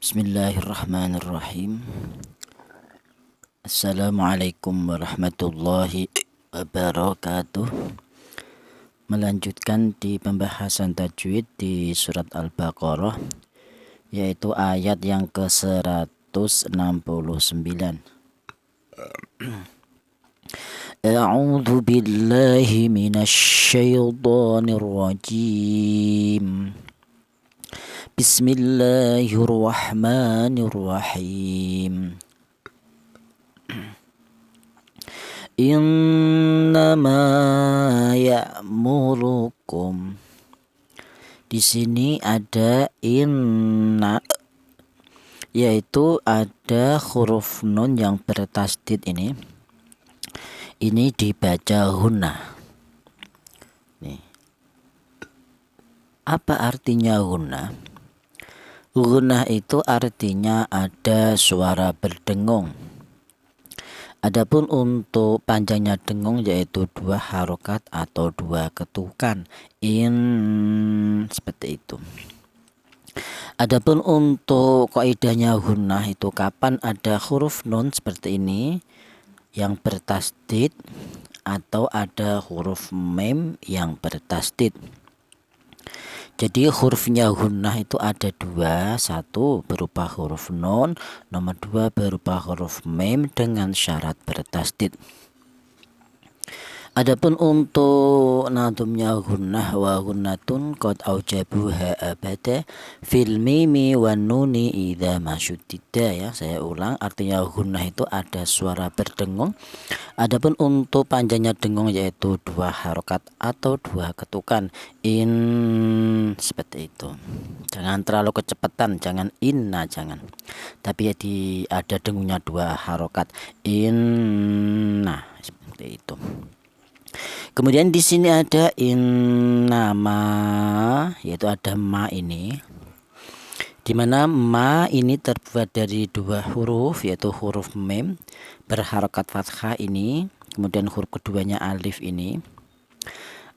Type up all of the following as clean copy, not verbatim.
Bismillahirrahmanirrahim. Assalamualaikum warahmatullahi wabarakatuh. Melanjutkan di pembahasan tajwid di surat Al-Baqarah, yaitu ayat yang ke-169. A'udzu billahi minasyaitonir rajim. Bismillahirrahmanirrahim. Innama ya'murukum. Di sini ada inna, yaitu ada huruf nun yang bertasdid ini. Ini dibaca hunna. Nih. Apa artinya hunna? Gunnah itu artinya ada suara berdengung. Adapun untuk panjangnya dengung yaitu 2 harokat atau 2 ketukan. Seperti itu. Adapun untuk kaidahnya gunnah itu kapan ada huruf nun seperti ini yang bertasdid atau ada huruf mem yang bertasdid. Jadi hurufnya gunnah itu ada 2, 1 berupa huruf nun, nomor 2 berupa huruf mem dengan syarat bertasdid. Adapun untuk nadumnya gunnah wa gunnatun qad aujabuha abada fil mimi wan nuni idza mashuddida, ya. Saya ulang, artinya gunnah itu ada suara berdengung. Adapun untuk panjangnya dengung yaitu 2 harokat atau 2 ketukan. Seperti itu. Jangan terlalu kecepatan, jangan inna, jangan. Tapi ada dengungnya 2 harokat. Inna, seperti itu. Kemudian di sini ada innama, yaitu ada ma ini. Dimana ma ini terbuat dari 2 huruf, yaitu huruf mem berharokat fathah ini, kemudian huruf keduanya alif ini.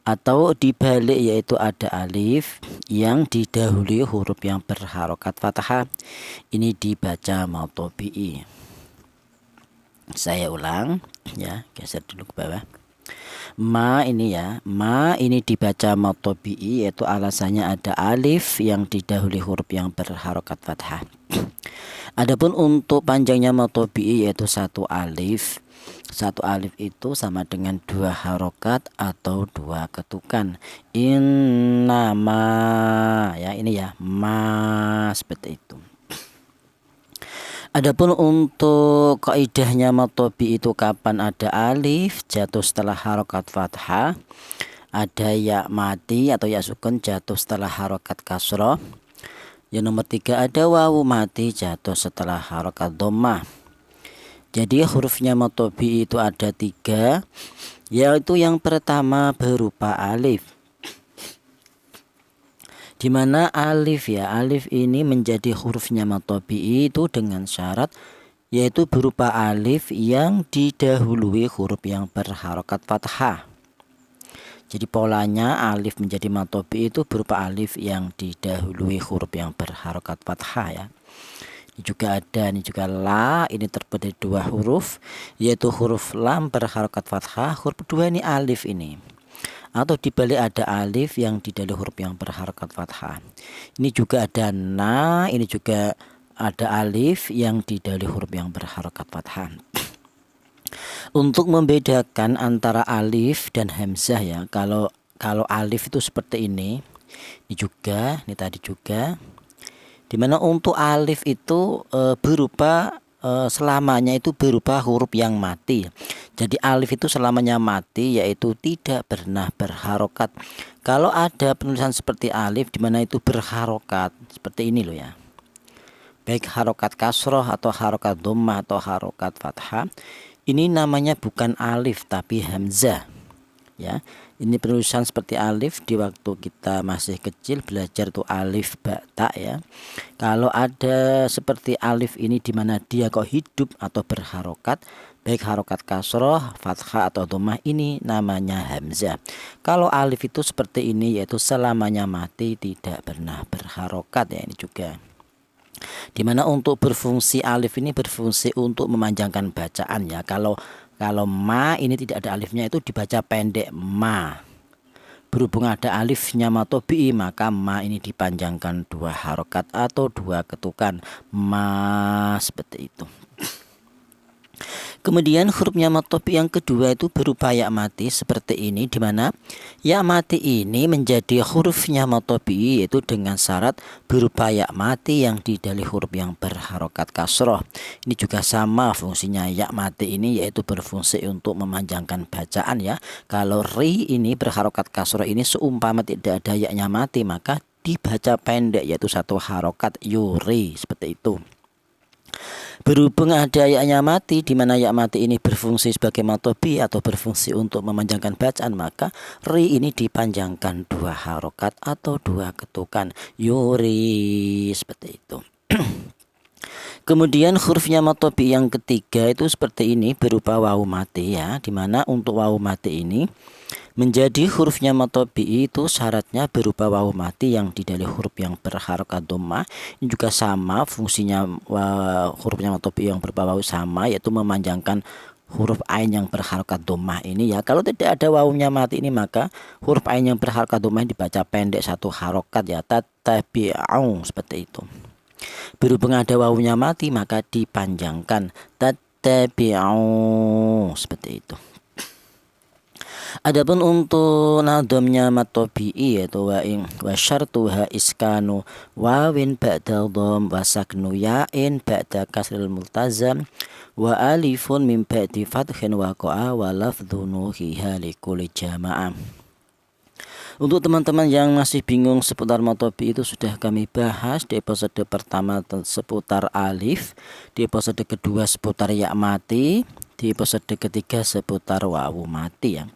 Atau dibalik, yaitu ada alif yang didahului huruf yang berharokat fathah. Ini dibaca matobi'i. Saya ulang, ya, geser dulu ke bawah. Ma ini, ya, ma ini dibaca matobi'i, yaitu alasannya ada alif yang didahului huruf yang berharokat fathah. Adapun untuk panjangnya matobi'i yaitu 1 alif. 1 alif itu sama dengan 2 harokat atau 2 ketukan. Innama, ya, ini ya, ma, seperti itu. Adapun untuk kaidahnya matobi itu kapan ada alif jatuh setelah harokat fathah, ada ya mati atau ya sukun jatuh setelah harokat kasroh. Yang nomor 3 ada wawu mati jatuh setelah harokat dhammah. Jadi hurufnya matobi itu ada 3, yaitu yang pertama berupa alif. Di mana alif, ya, alif ini menjadi hurufnya matobi itu dengan syarat yaitu berupa alif yang didahului huruf yang berharokat fathah. Jadi polanya alif menjadi matobi itu berupa alif yang didahului huruf yang berharokat fathah, ya. Ini juga ada, ini juga la, ini terbuat dari 2 huruf, yaitu huruf lam berharokat fathah, huruf kedua ini alif ini. Atau dibalik ada alif yang didahului huruf yang berharokat fathah. Ini juga ada na, ini juga ada alif yang didahului huruf yang berharokat fathah. Untuk membedakan antara alif dan hamzah, ya, kalau alif itu seperti ini juga, ini tadi juga. Dimana untuk alif itu berupa selamanya itu berupa huruf yang mati. Jadi alif itu selamanya mati, yaitu tidak pernah berharokat. Kalau ada penulisan seperti alif dimana itu berharokat seperti ini loh, ya, baik harokat kasroh atau harokat dhammah atau harokat fathah, ini namanya bukan alif tapi hamzah, ya. Ini penulisan seperti alif di waktu kita masih kecil belajar tuh alif ba ta, ya. Kalau ada seperti alif ini di mana dia kok hidup atau berharokat, baik harokat kasroh, fathah atau dhammah, ini namanya hamzah. Kalau alif itu seperti ini, yaitu selamanya mati, tidak pernah berharokat, ya, ini juga. Dimana untuk berfungsi alif ini berfungsi untuk memanjangkan bacaan ya. Kalau ma ini tidak ada alifnya itu dibaca pendek ma. Berhubung ada alifnya matobi'i maka ma ini dipanjangkan 2 harokat atau 2 ketukan ma, seperti itu. Kemudian hurufnya matobi yang kedua itu berupa ya mati seperti ini, dimana ya mati ini menjadi hurufnya matobi yaitu dengan syarat berupa ya mati yang didahului huruf yang berharokat kasroh. Ini juga sama fungsinya ya mati ini, yaitu berfungsi untuk memanjangkan bacaan ya. Kalau ri ini berharokat kasroh ini seumpama tidak ada ya-nya mati maka dibaca pendek yaitu 1 harokat yuri, seperti itu. Berhubung ada ya-nya mati, di mana ya mati ini berfungsi sebagai matobi atau berfungsi untuk memanjangkan bacaan, maka ri ini dipanjangkan 2 harokat atau 2 ketukan yuri, seperti itu. Kemudian hurufnya matobi yang ketiga itu seperti ini, berupa wawu mati ya, dimana untuk wawu mati ini menjadi hurufnya matobi itu syaratnya berupa wawu mati yang didahului huruf yang berharokat dhammah. Ini juga sama fungsinya, hurufnya matobi yang berupa wawu sama, yaitu memanjangkan huruf ain yang berharokat dhammah ini ya. Kalau tidak ada wawunya mati ini maka huruf ain yang berharokat dhammah dibaca pendek 1 harokat ya, tattabi'u, seperti itu. Berhubung ada wawunya mati maka dipanjangkan tattabi'u, seperti itu. Adapun untuk nadomnya matobi'i yaitu wa syartuha iskanu wawin ba'da dhom wa saknu ya'in ba'da kasril multazam wa alifun min ba'di fathin waqa'a wa lafdhu nuhiha likulli jama'ah. Untuk teman-teman yang masih bingung seputar matobi itu sudah kami bahas di episode pertama seputar alif, di episode kedua seputar ya mati, di episode ketiga seputar wawu mati ya.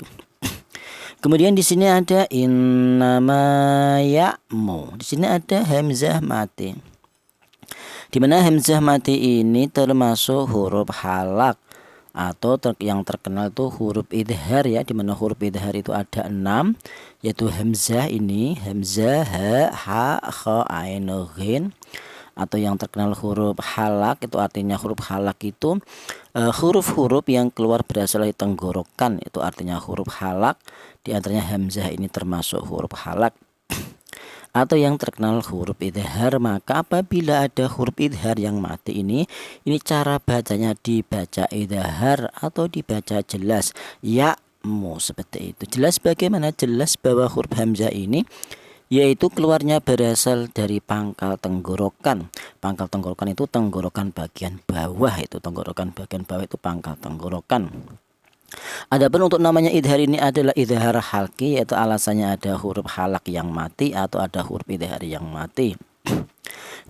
Kemudian di sini ada innama ya'mu. Di sini ada hamzah mati. Di mana hamzah mati ini termasuk huruf halak atau yang terkenal itu huruf idhar ya, di mana huruf idhar itu ada 6, yaitu hamzah ini, hamzah, ha, kha, ain, ghin. Atau yang terkenal huruf halak, itu artinya huruf halak itu huruf-huruf yang keluar berasal dari tenggorokan, itu artinya huruf halak. Di antaranya hamzah ini termasuk huruf halak. Atau yang terkenal huruf idhar, maka apabila ada huruf idhar yang mati ini cara bacanya dibaca idhar atau dibaca jelas ya'mu, seperti itu. Jelas bagaimana? Jelas bahwa huruf hamzah ini yaitu keluarnya berasal dari pangkal tenggorokan. Pangkal tenggorokan itu tenggorokan bagian bawah, itu tenggorokan bagian bawah itu pangkal tenggorokan. Adapun untuk namanya idhar ini adalah idhar halki, yaitu alasannya ada huruf halak yang mati atau ada huruf idhar yang mati.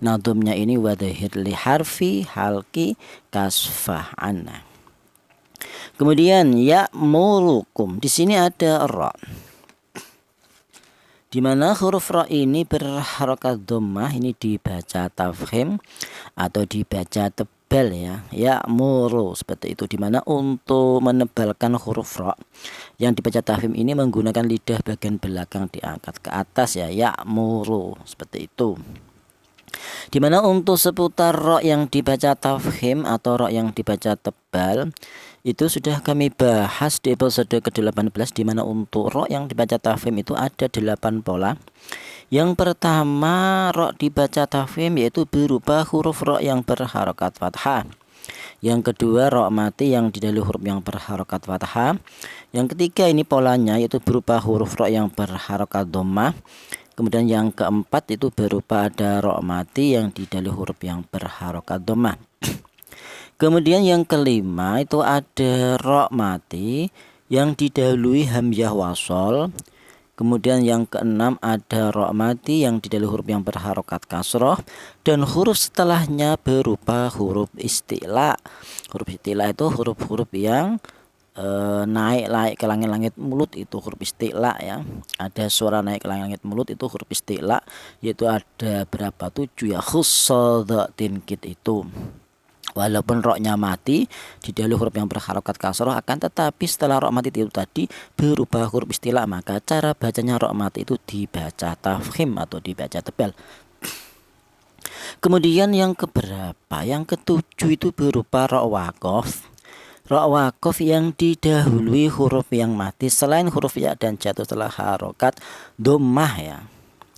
Nadumnya ini wadahir li harfi halki kasfah anna. Kemudian ya'murukum, di sini ada ra. Di mana huruf ra ini berharokat dhammah, ini dibaca tafkhim atau dibaca tebal ya, ya'muru, seperti itu. Di mana untuk menebalkan huruf ra yang dibaca tafkhim ini menggunakan lidah bagian belakang diangkat ke atas ya, ya'muru, seperti itu. Di mana untuk seputar ra yang dibaca tafkhim atau ra yang dibaca tebal itu sudah kami bahas di episode ke-18, di mana untuk ra yang dibaca tafkhim itu ada 8 pola. Yang pertama, ra dibaca tafkhim yaitu berupa huruf ra yang berharokat fathah. Yang kedua, ra mati yang didahului huruf yang berharokat fathah. Yang ketiga ini polanya yaitu berupa huruf ra yang berharokat dhammah. Kemudian yang keempat itu berupa ada ra mati yang didahului huruf yang berharokat dhammah. Kemudian yang kelima itu ada ra mati yang didahului hamzah wasol. Kemudian yang keenam ada ra mati yang didahului huruf yang berharokat kasroh, dan huruf setelahnya berupa huruf isti'la. Huruf isti'la itu huruf-huruf yang naik ke langit-langit mulut, itu huruf isti'la ya. Ada suara naik ke langit-langit mulut, itu huruf isti'la, yaitu ada berapa? 7 ya, khussadatin kit itu. Walaupun roknya mati didahului huruf yang berharokat kasroh, akan tetapi setelah rok mati itu tadi berubah huruf istilah, maka cara bacanya rok mati itu dibaca tafkhim atau dibaca tebal. Kemudian yang keberapa? Yang ketujuh itu berupa ra waqaf. Ra waqaf yang didahului huruf yang mati selain huruf ya dan jatuh setelah harokat dhammah ya.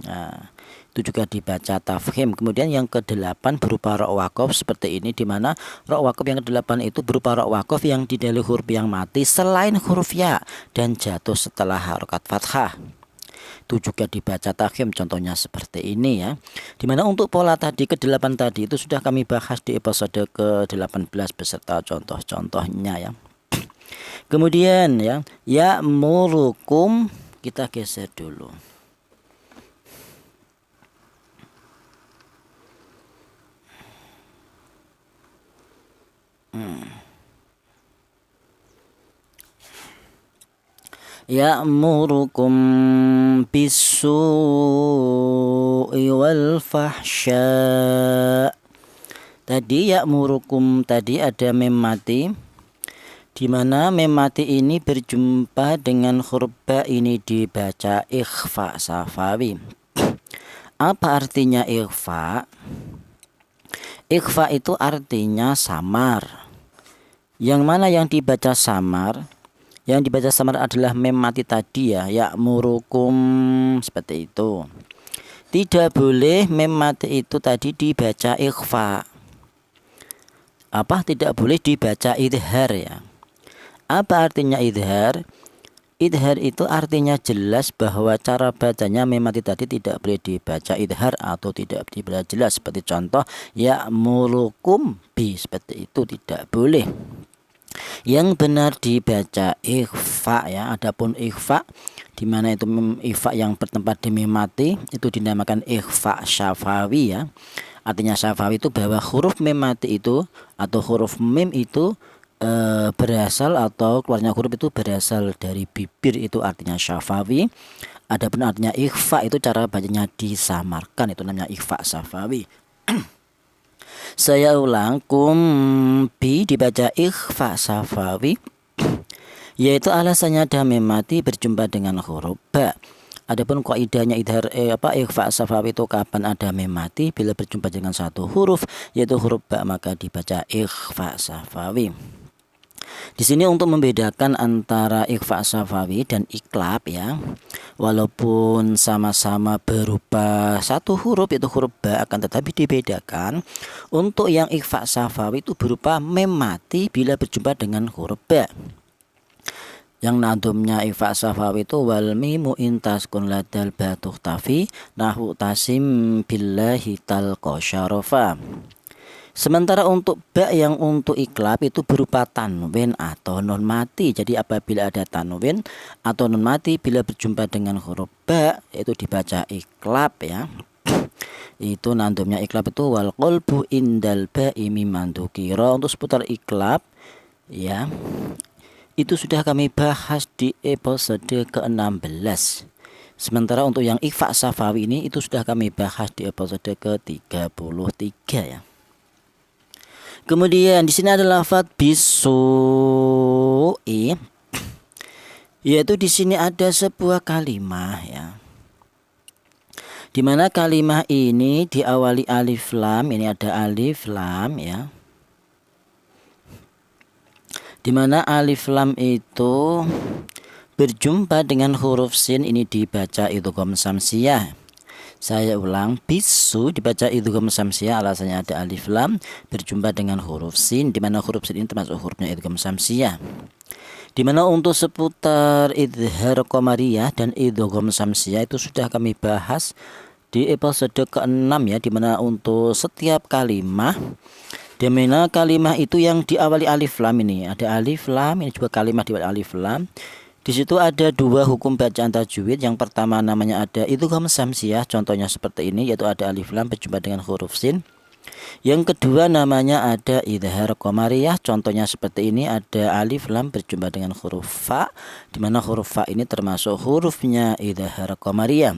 Nah, itu juga dibaca tafkhim. Kemudian yang kedelapan berupa ra waqaf seperti ini, di mana ra waqaf yang kedelapan itu berupa ra waqaf yang didahului huruf yang mati selain huruf ya dan jatuh setelah harokat fathah. Itu juga dibaca tafkhim, contohnya seperti ini ya. Dimana untuk pola tadi ke-8 tadi itu sudah kami bahas di episode ke-18 beserta contoh-contohnya ya. Kemudian ya murukum kita geser dulu. Ya'murukum bis-su'i wal fahsya. Tadi ya'murukum tadi ada mem mati, di mana mem mati ini berjumpa dengan huruf ba ini dibaca ikhfa safawi. Apa artinya ikhfa? Ikhfa itu artinya samar. Yang mana yang dibaca samar? Yang dibaca samar adalah mem mati tadi ya, ya'murukum seperti itu. Tidak boleh mem mati itu tadi dibaca ikhfa. Apa? Tidak boleh dibaca idhar ya. Apa artinya idhar? Idhar itu artinya jelas bahwa cara bacanya mem mati tadi tidak boleh dibaca idhar atau tidak dibaca jelas. Seperti contoh ya'murukum bi, seperti itu tidak boleh. Yang benar dibaca ikhfa ya. Adapun ikhfa di mana itu ikhfa yang bertempat di mim mati itu dinamakan ikhfa syafawi ya. Artinya syafawi itu bahwa huruf mim mati itu atau huruf mim itu berasal atau keluarnya huruf itu berasal dari bibir, itu artinya syafawi. Adapun artinya ikhfa itu cara bacanya disamarkan, itu namanya ikhfa syafawi. Saya ulang, bi dibaca ikhfa safawi, yaitu alasannya ada mem mati berjumpa dengan huruf ba. Adapun kaidahnya idhar ikhfa safawi itu kapan ada mem mati? Bila berjumpa dengan satu huruf yaitu huruf ba maka dibaca ikhfa safawi. Di sini untuk membedakan antara ikhfa safawi dan iklab ya. Walaupun sama-sama berupa satu huruf itu huruf ba, akan tetapi dibedakan. Untuk yang ikhfa safawi itu berupa mem mati bila berjumpa dengan huruf ba. Yang nadumnya ikhfa safawi itu wal mimu intaskun ladal ba tukhtafi nahu tasim billahi talqa syarafa. Sementara untuk ba yang untuk iklab itu berupa tanwin atau nun mati. Jadi apabila ada tanwin atau nun mati bila berjumpa dengan huruf ba itu dibaca iklab ya. Itu nandumnya iklab itu wal qalbu indal ba'i mimman dzukira. Untuk seputar iklab ya, itu sudah kami bahas di episode ke-16. Sementara untuk yang ikhfa safawi ini itu sudah kami bahas di episode ke-33 ya. Kemudian di sini ada lafaz bisu'i, yaitu di sini ada sebuah kalimah ya. Di mana kalimah ini diawali alif lam, ini ada alif lam ya. Di mana alif lam itu berjumpa dengan huruf sin, ini dibaca idgham samsiyah. Saya ulang, bisu dibaca idgham samsiyah, alasannya ada alif lam berjumpa dengan huruf sin, di mana huruf sin ini termasuk hurufnya idgham samsiyah. Di mana untuk seputar idhar qamariyah dan idgham samsiyah itu sudah kami bahas di episode ke-6 ya, di mana untuk setiap kalimah, di mana kalimah itu yang diawali alif lam, ini ada alif lam, ini juga kalimah diawali alif lam. Di situ ada dua hukum bacaan tajwid. Yang pertama namanya ada idgham samsiyah, contohnya seperti ini, yaitu ada alif lam berjumpa dengan huruf sin. Yang kedua namanya ada idhar qamariyah, contohnya seperti ini, ada alif lam berjumpa dengan huruf fa, di mana huruf fa ini termasuk hurufnya idhar qamariyah.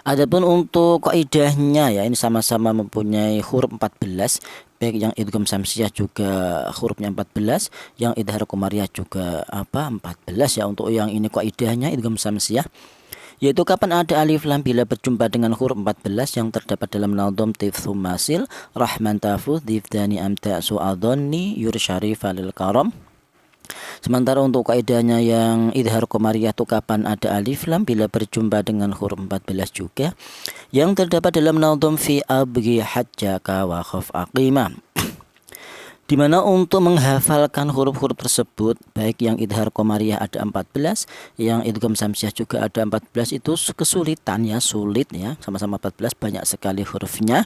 Adapun untuk kaidahnya ya, ini sama-sama mempunyai huruf 14, baik yang idgham samsiyah juga hurufnya 14, yang idhar qamariyah juga 14 ya. Untuk yang ini kaidahnya idgham samsiyah yaitu kapan ada alif lam bila berjumpa dengan huruf 14 yang terdapat dalam nadhum tifsu masil rahman tafuz difdani amta su'adhonni yursyari falil karam. Sementara untuk kaidahnya yang idhar qamariyah itu kapan ada alif lam bila berjumpa dengan huruf 14 juga yang terdapat dalam nadhum fi abghi hajjaka wa khaf aqimah, di mana untuk menghafalkan huruf-huruf tersebut baik yang idhar qamariyah ada 14, yang idgham samsiah juga ada 14, itu kesulitan ya, sulit ya, sama-sama 14 banyak sekali hurufnya.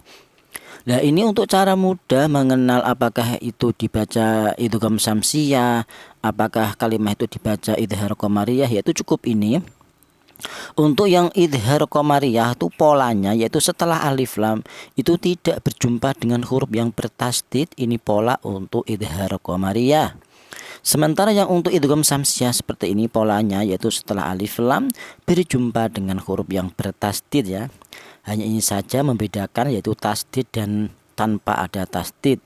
Nah ini untuk cara mudah mengenal apakah itu dibaca idgham samsiah, apakah kalimat itu dibaca idhar qamariyah, yaitu cukup ini. Untuk yang idhar qamariyah itu polanya yaitu setelah alif lam itu tidak berjumpa dengan huruf yang bertasdid, ini pola untuk idhar qamariyah. Sementara yang untuk idgham samsiah seperti ini polanya yaitu setelah alif lam berjumpa dengan huruf yang bertasdid ya. Hanya ini saja membedakan yaitu tasdid dan tanpa ada tasdid.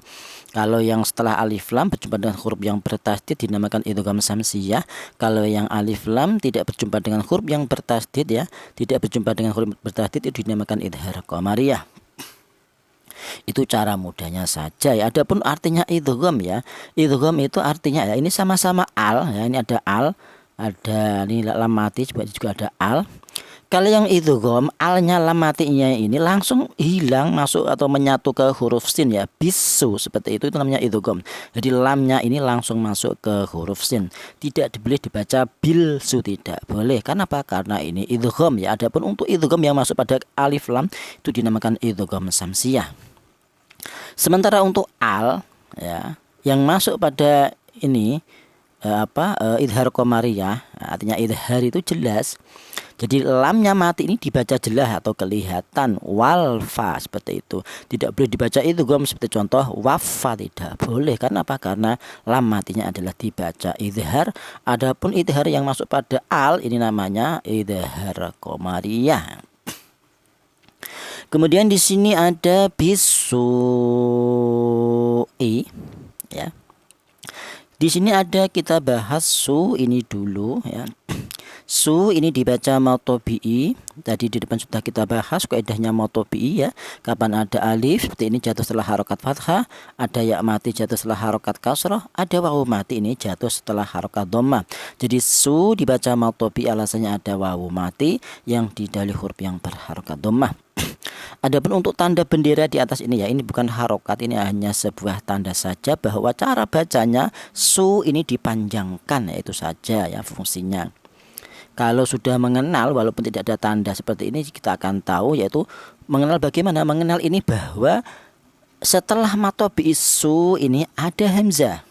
Kalau yang setelah alif lam berjumpa dengan huruf yang bertasdid dinamakan idgham samsiah. Kalau yang alif lam tidak berjumpa dengan huruf yang bertasdid ya, tidak berjumpa dengan huruf bertasdid itu dinamakan idhar qamariyah. Itu cara mudahnya saja ya. Adapun artinya idgham ya, idgham itu artinya ya ini sama-sama al ya, ini ada al, ada ini lam mati juga ada al. Kalau yang idgham alnya lam matinya ini langsung hilang masuk atau menyatu ke huruf sin ya, bisu seperti itu namanya idgham. Jadi lamnya ini langsung masuk ke huruf sin, tidak boleh dibaca bilsu, tidak boleh. Kenapa? Karena ini idgham ya. Adapun untuk idgham yang masuk pada alif lam itu dinamakan idgham samsiah. Sementara untuk al ya yang masuk pada ini idhar qamariyah, artinya idhar itu jelas. Jadi lamnya mati ini dibaca jelas atau kelihatan, walfa seperti itu. Tidak boleh dibaca idgham seperti contoh wafa, tidak boleh. Karena apa? Karena lam matinya adalah dibaca idhar. Adapun idhar yang masuk pada al ini namanya idhar qamariyah. Kemudian di sini ada bisu'i ya. Di sini ada kita bahas su ini dulu ya. Su ini dibaca matobi'i. Tadi di depan sudah kita bahas kaidahnya matobi'i ya. Kapan ada alif seperti ini jatuh setelah harokat fathah, ada ya mati jatuh setelah harokat kasrah, ada wawu mati ini jatuh setelah harokat dhammah. Jadi su dibaca matobi'i alasannya ada wawu mati yang didahului huruf yang berharokat dhammah. Adapun untuk tanda bendera di atas ini ya, ini bukan harokat, ini hanya sebuah tanda saja bahwa cara bacanya su ini dipanjangkan, ya itu saja ya fungsinya. Kalau sudah mengenal walaupun tidak ada tanda seperti ini kita akan tahu, yaitu mengenal bagaimana mengenal ini bahwa setelah matobi su ini ada hamzah.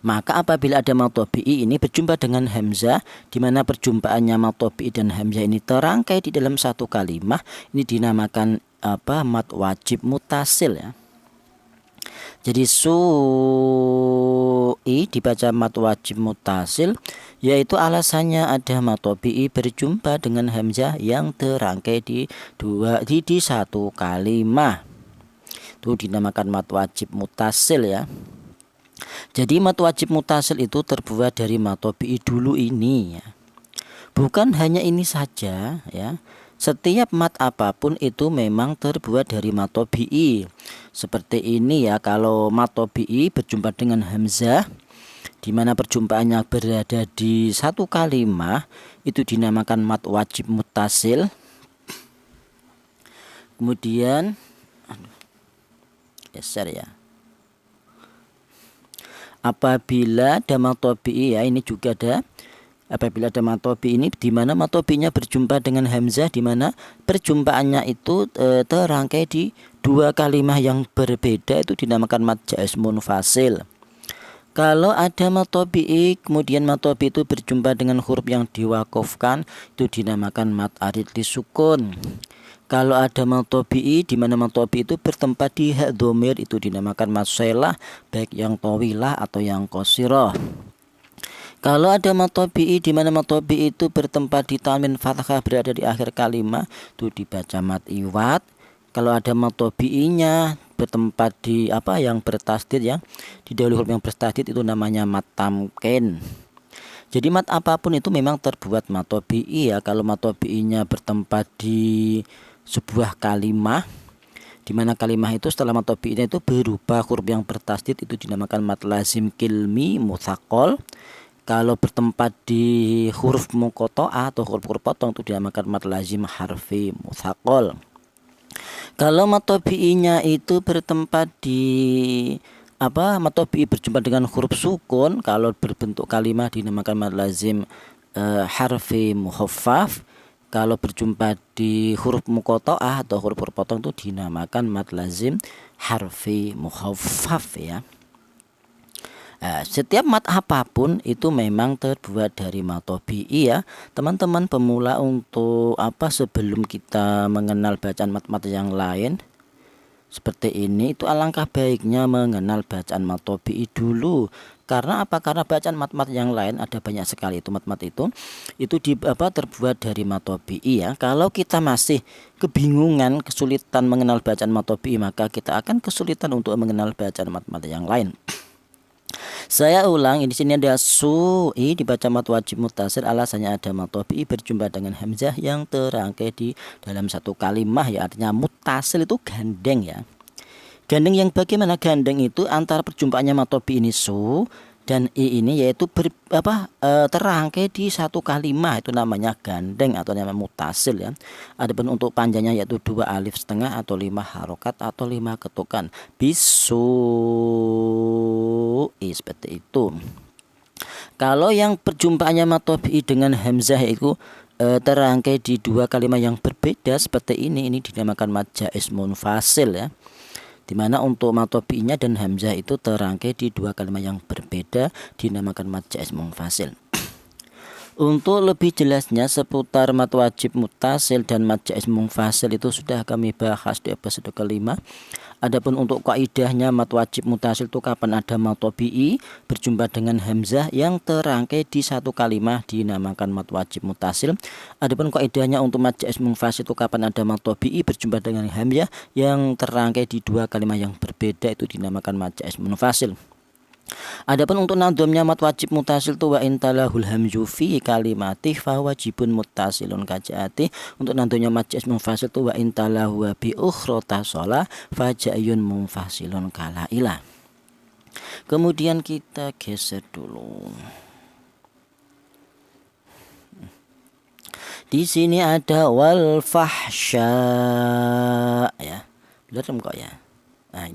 Maka apabila ada matobi'i ini berjumpa dengan hamzah, di mana perjumpaannya matobi'i dan hamzah ini terangkai di dalam satu kalimat, ini dinamakan mat wajib mutasil ya. Jadi su'i dibaca mat wajib mutasil, yaitu alasannya ada matobi'i berjumpa dengan hamzah yang terangkai di satu kalimat. Itu dinamakan mat wajib mutasil ya. Jadi mat wajib mutasil itu terbuat dari matobi'i dulu ini ya. Bukan hanya ini saja ya. Setiap mat apapun itu memang terbuat dari matobi'i. Seperti ini ya, kalau matobi'i berjumpa dengan hamzah, di mana perjumpaannya berada di satu kalimat, itu dinamakan mat wajib mutasil. Kemudian geser ya. Apabila ada matobi'i ya, ini juga ada. Apabila ada matobi ini di mana matobinya berjumpa dengan hamzah, di mana perjumpaannya itu terangkai di dua kalimat yang berbeda, itu dinamakan mat jaiz munfasil. Kalau ada matobi'i kemudian matobi itu berjumpa dengan huruf yang diwakofkan, itu dinamakan mat arid lisukun. Kalau ada matobi'i di mana matobi itu bertempat di hak dhamir, itu dinamakan mat shailah, baik yang tawilah atau yang qasirah. Kalau ada matobi'i di mana matobi itu bertempat di tanwin fathah berada di akhir kalimat, itu dibaca mat iwad. Kalau ada matobi'inya bertempat di yang bertasdid ya, di dahulu huruf yang bertasdid, itu namanya mat tamkin. Jadi mat apapun itu memang terbuat mat tabi'i ya. Kalau mat tabi'inya bertempat di sebuah kalimah, di mana kalimah itu setelah mat tabi'inya itu berupa huruf yang bertasdid, itu dinamakan mat lazim kilmi mutsaqal. Kalau bertempat di huruf muqatta'ah atau huruf potong itu dinamakan mat lazim harfi mutsaqal. Kalau mat tabi'inya itu bertempat di mat tabi'i berjumpa dengan huruf sukun, kalau berbentuk kalimah dinamakan mat lazim harfi mukhaffaf. Kalau berjumpa di huruf muqatta'ah atau huruf potong itu dinamakan mat lazim harfi mukhaffaf ya. Setiap mat apapun itu memang terbuat dari mat tabi'i ya. Teman-teman pemula, untuk sebelum kita mengenal bacaan mat-mat yang lain seperti ini, itu alangkah baiknya mengenal bacaan mat tabi'i dulu. Karena karena bacaan mat-mat yang lain ada banyak sekali itu mat-mat itu terbuat dari mat tabi'i ya. Kalau kita masih kebingungan, kesulitan mengenal bacaan mat tabi'i, maka kita akan kesulitan untuk mengenal bacaan mat-mat yang lain. Saya ulang, di sini ada su'i dibaca mat wajib muttasil, alasannya ada mat tabi'i berjumpa dengan hamzah yang terangkai di dalam satu kalimah ya. Artinya muttasil itu gandeng ya. Gandeng yang bagaimana? Gandeng itu antara perjumpaannya mat tabi'i ini su dan i ini, yaitu terangkai di satu kalimah, itu namanya gandeng atau namanya muttasil ya. Adapun untuk panjangnya yaitu 2 alif setengah atau 5 harokat atau 5 ketukan. Bisu seperti itu. Kalau yang perjumpaannya mat tabi'i dengan hamzah itu terangkai di 2 kalimat yang berbeda seperti ini dinamakan mat jaiz munfasil ya. Dimana untuk mat tabi'inya dan hamzah itu terangkai di 2 kalimat yang berbeda dinamakan mat jaiz munfasil. Untuk lebih jelasnya seputar mat wajib muttasil dan mat jaiz munfasil itu sudah kami bahas di episode kelima. Adapun untuk kaidahnya mat wajib muttasil itu kapan ada mat tabi'i berjumpa dengan hamzah yang terangkai di satu kalimah dinamakan mat wajib muttasil. Adapun kaidahnya untuk mat jaiz munfasil itu kapan ada mat tabi'i berjumpa dengan hamzah yang terangkai di 2 kalimah yang berbeda, itu dinamakan mat jaiz munfasil. Adapun untuk nadhamnya mat wajib muttasil tu wa intalahul hamzu fi kalimatih fa wajibun muttasilun kajaati. Untuk nadhamnya mat jaiz munfasil tu wa intalahu bi ukhra tasala fa ja'yun munfasilun kalaila. Kemudian kita geser dulu. Di sini ada wal fahsya ya. Belum kok ya. Nah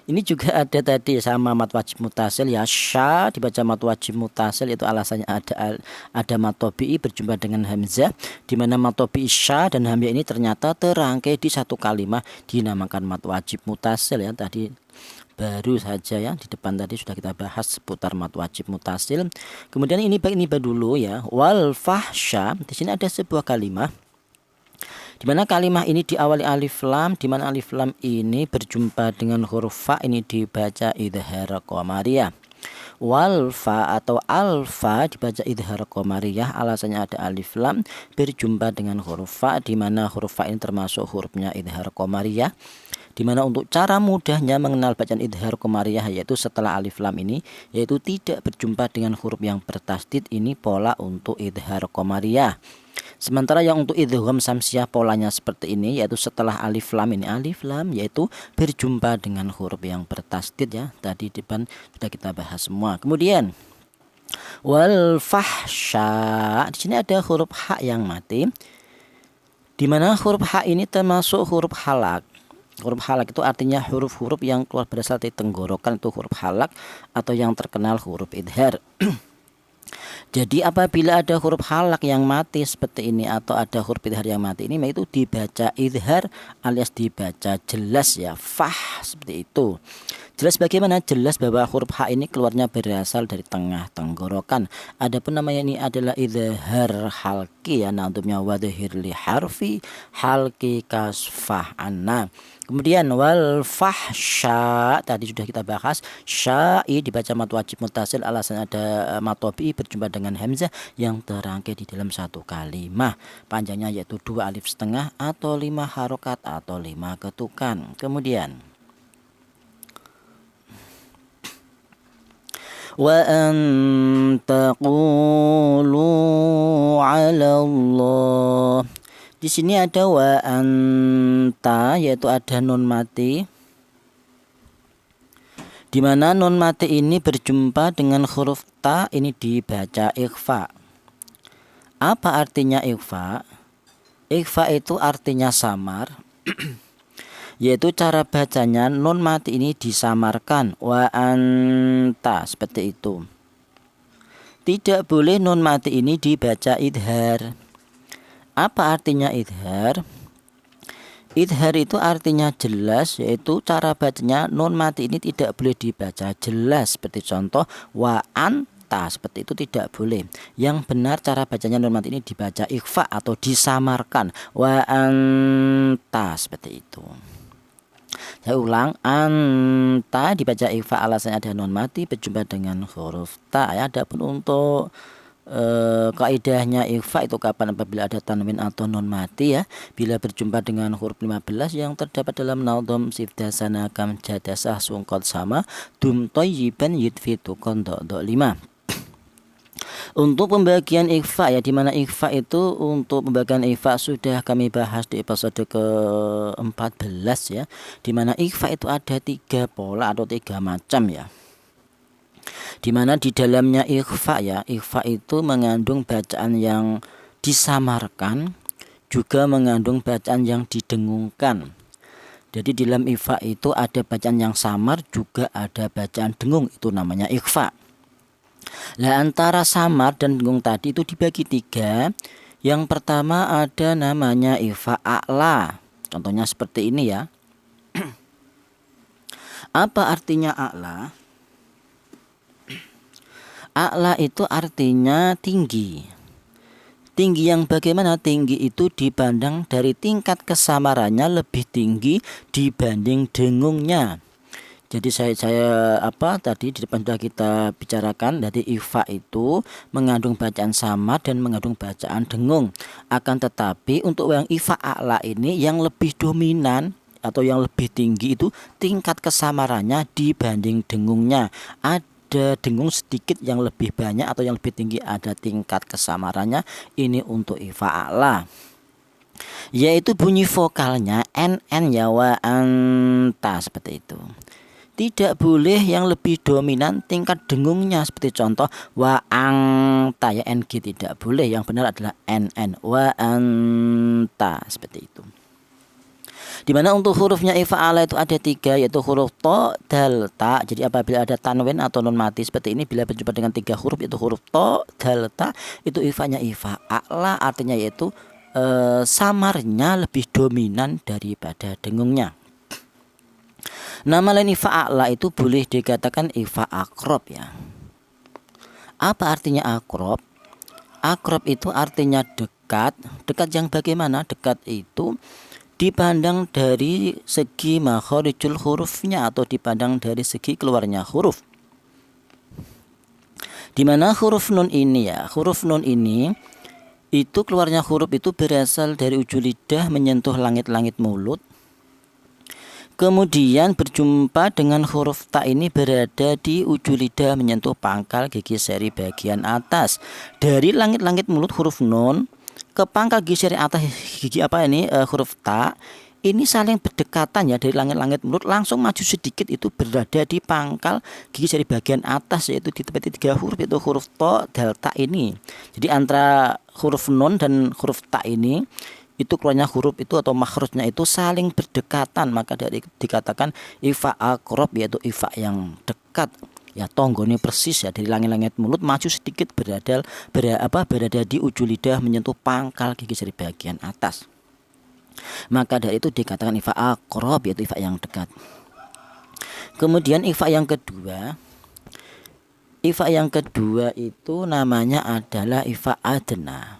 ini juga ada tadi sama mat wajib muttasil ya. Sya dibaca mat wajib muttasil, itu alasannya ada mat tabi'i berjumpa dengan hamzah, di mana mat tabi'i sya dan hamzah ini ternyata terangkai di satu kalimah dinamakan mat wajib muttasil ya. Tadi baru saja ya, di depan tadi sudah kita bahas seputar mat wajib muttasil. Kemudian ini dulu ya. Wal fahsya, di sini ada sebuah kalimah di mana kalimah ini diawali alif lam, di mana alif lam ini berjumpa dengan huruf fa, ini dibaca idhar qamariyah. Wal fa atau alfa dibaca idhar qamariyah, alasannya ada alif lam berjumpa dengan huruf fa, di mana huruf fa ini termasuk hurufnya idhar qamariyah. Di mana untuk cara mudahnya mengenal bacaan idhar qamariyah, yaitu setelah alif lam ini yaitu tidak berjumpa dengan huruf yang bertasdid, ini pola untuk idhar qamariyah. Sementara yang untuk idgham samsiah polanya seperti ini, yaitu setelah alif lam ini alif lam yaitu berjumpa dengan huruf yang bertasdid ya. Tadi di depan sudah kita bahas semua. Kemudian wal fahsya, di sini ada huruf ha yang mati, di mana huruf ha ini termasuk huruf halak. Huruf halak itu artinya huruf-huruf yang keluar berasal dari tenggorokan, itu huruf halak atau yang terkenal huruf idhar. Jadi apabila ada huruf halak yang mati seperti ini atau ada huruf idhar yang mati ini, maka itu dibaca idhar alias dibaca jelas ya, fah seperti itu. Jelas bagaimana? Jelas bahwa huruf ha ini keluarnya berasal dari tengah tenggorokan. Adapun namanya ini adalah idhar halki ya, nantumnya wadhir li harfi halki kasfah anna. Kemudian wal fahsya tadi sudah kita bahas, syai dibaca mat wajib muttasil, alasan ada mat tabi'i berjumpa dengan hamzah yang terangkai di dalam satu kalimah, panjangnya yaitu 2 alif setengah atau 5 harokat atau 5 ketukan. Kemudian wa an taqulu 'ala Allah. Di sini ada wa anta, yaitu ada nun mati, di mana nun mati ini berjumpa dengan huruf ta, ini dibaca ikhfa. Apa artinya ikhfa? Ikhfa itu artinya samar, yaitu cara bacanya nun mati ini disamarkan, wa anta, seperti itu. Tidak boleh nun mati ini dibaca idhar. Apa artinya idhar? Idhar itu artinya jelas, yaitu cara bacanya nun mati ini tidak boleh dibaca jelas. Seperti contoh wa anta, seperti itu tidak boleh. Yang benar cara bacanya nun mati ini dibaca ikhfa atau disamarkan, wa anta, seperti itu. Saya ulang, anta dibaca ikhfa, alasannya ada nun mati berjumpa dengan huruf ta ya. Adapun untuk kaidahnya ikhfa itu kapan? Apabila ada tanwin atau nun mati ya, bila berjumpa dengan huruf 15 yang terdapat dalam nadham sifdasana kam jadasah sungkot sama dum thayyiban yudfitu qandha 5. Untuk pembagian ikhfa ya, dimana ikhfa itu untuk pembagian ikhfa sudah kami bahas di episode ke-14 ya, dimana ikhfa itu ada 3 pola atau 3 macam ya. Dimana di dalamnya ikhfa ya, ikhfa itu mengandung bacaan yang disamarkan, juga mengandung bacaan yang didengungkan. Jadi di dalam ikhfa itu ada bacaan yang samar, juga ada bacaan dengung, itu namanya ikhfa. Nah, antara samar dan dengung tadi itu dibagi 3. Yang pertama ada namanya ikhfa a'la. Contohnya seperti ini ya. Apa artinya a'la? A'la itu artinya tinggi. Tinggi yang bagaimana? Tinggi itu dipandang dari tingkat kesamarannya lebih tinggi dibanding dengungnya. Jadi saya tadi di depan sudah kita bicarakan, dari ikhfa itu mengandung bacaan samar dan mengandung bacaan dengung. Akan tetapi untuk yang ikhfa a'la ini yang lebih dominan atau yang lebih tinggi itu tingkat kesamarannya dibanding dengungnya. Ada dengung sedikit yang lebih banyak atau yang lebih tinggi, ada tingkat kesamarannya. Ini untuk ikhfa a'la, yaitu bunyi vokalnya NN ya, wa anta, seperti itu. Tidak boleh yang lebih dominan tingkat dengungnya, seperti contoh wa anta ya, NG tidak boleh, yang benar adalah NN, wa anta, seperti itu. Dimana untuk hurufnya ikhfa a'la itu ada 3, yaitu huruf to, dal, ta. Jadi apabila ada tanwin atau nun mati seperti ini, bila berjumpa dengan 3 huruf yaitu huruf to, dal, ta, itu ikhfanya ikhfa a'la, artinya yaitu samarnya lebih dominan daripada dengungnya. Nama lain ikhfa a'la itu boleh dikatakan ikhfa akrob ya. Apa artinya akrob? Akrob itu artinya dekat. Dekat yang bagaimana? Dekat itu dipandang dari segi makharijul hurufnya atau dipandang dari segi keluarnya huruf. Dimana huruf nun ini ya, huruf nun ini itu keluarnya huruf itu berasal dari ujung lidah menyentuh langit-langit mulut. Kemudian berjumpa dengan huruf ta ini berada di ujung lidah menyentuh pangkal gigi seri bagian atas. Dari langit-langit mulut huruf nun ke pangkal gigi seri atas gigi huruf ta ini saling berdekatan ya, dari langit-langit mulut langsung maju sedikit itu berada di pangkal gigi seri bagian atas, yaitu di tempat 3 huruf yaitu huruf to, dal, ta ini. Jadi antara huruf nun dan huruf ta ini itu keluarnya huruf itu atau makhrajnya itu saling berdekatan, maka dari dikatakan ikhfa akrob, yaitu ikhfa yang dekat ya, tonggone persis ya, dari langit-langit mulut maju sedikit berada di ujung lidah menyentuh pangkal gigi seri bagian atas. Maka dari itu dikatakan ikhfa akrob, yaitu ikhfa yang dekat. Kemudian ikhfa yang kedua itu namanya adalah ikhfa adna.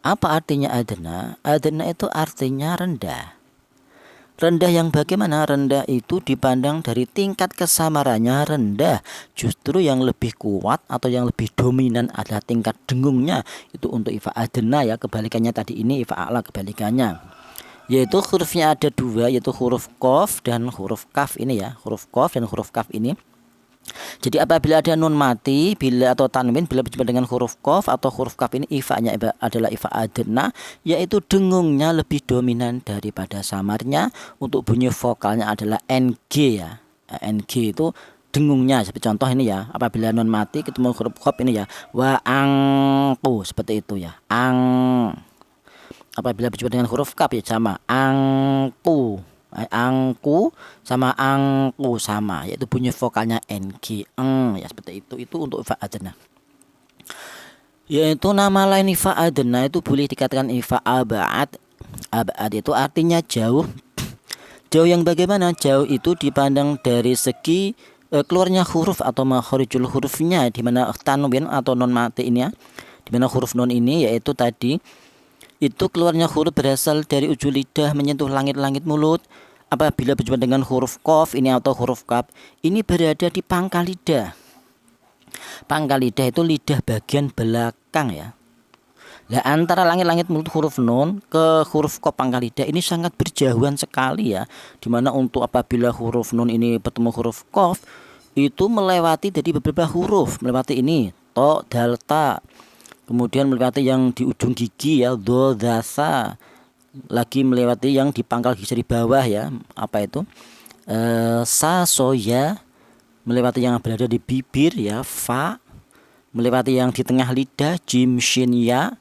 Apa artinya adna? Adna itu artinya rendah. Rendah yang bagaimana? Rendah itu dipandang dari tingkat kesamarannya rendah. Justru yang lebih kuat atau yang lebih dominan adalah tingkat dengungnya. Itu untuk ikhfa adna ya. Kebalikannya tadi ini ikhfa a'la kebalikannya. Yaitu hurufnya ada 2, yaitu huruf qaf dan huruf kaf ini ya. Huruf qaf dan huruf kaf ini Jadi apabila ada nun mati, bila atau tanwin bila berjumpa dengan huruf qaf atau huruf kaf ini ifanya adalah ifa adna, yaitu dengungnya lebih dominan daripada samarnya. Untuk bunyi vokalnya adalah ng ya. Ng itu dengungnya, seperti contoh ini ya, apabila nun mati ketemu huruf qaf ini ya, wa angku, seperti itu ya. Apabila berjumpa dengan huruf kaf ya sama angku. Angku sama angku sama, yaitu bunyi vokalnya ng ya, seperti itu untuk ifa adna. Yaitu nama lain ifa adna itu boleh dikatakan ifa abad. Abad itu artinya jauh. Jauh yang bagaimana? Jauh itu dipandang dari segi keluarnya huruf atau makharijul hurufnya, di mana tanwin atau non mati ini ya, di mana huruf non ini yaitu tadi itu keluarnya huruf berasal dari ujung lidah menyentuh langit-langit mulut. Apabila berjumpa dengan huruf qaf ini atau huruf kaf ini berada di pangkal lidah. Pangkal lidah itu lidah bagian belakang ya. Nah, antara langit-langit mulut huruf nun ke huruf qaf pangkal lidah ini sangat berjauhan sekali ya. Dimana untuk apabila huruf nun ini bertemu huruf qaf itu melewati dari beberapa huruf, melewati ini to, dal, ta. Kemudian melewati yang di ujung gigi ya, do, dasa. Lagi melewati yang di pangkal gigi di bawah ya, apa itu? Sa, so, ya. Melewati yang berada di bibir ya, fa. Melewati yang di tengah lidah, jim, shin, ya.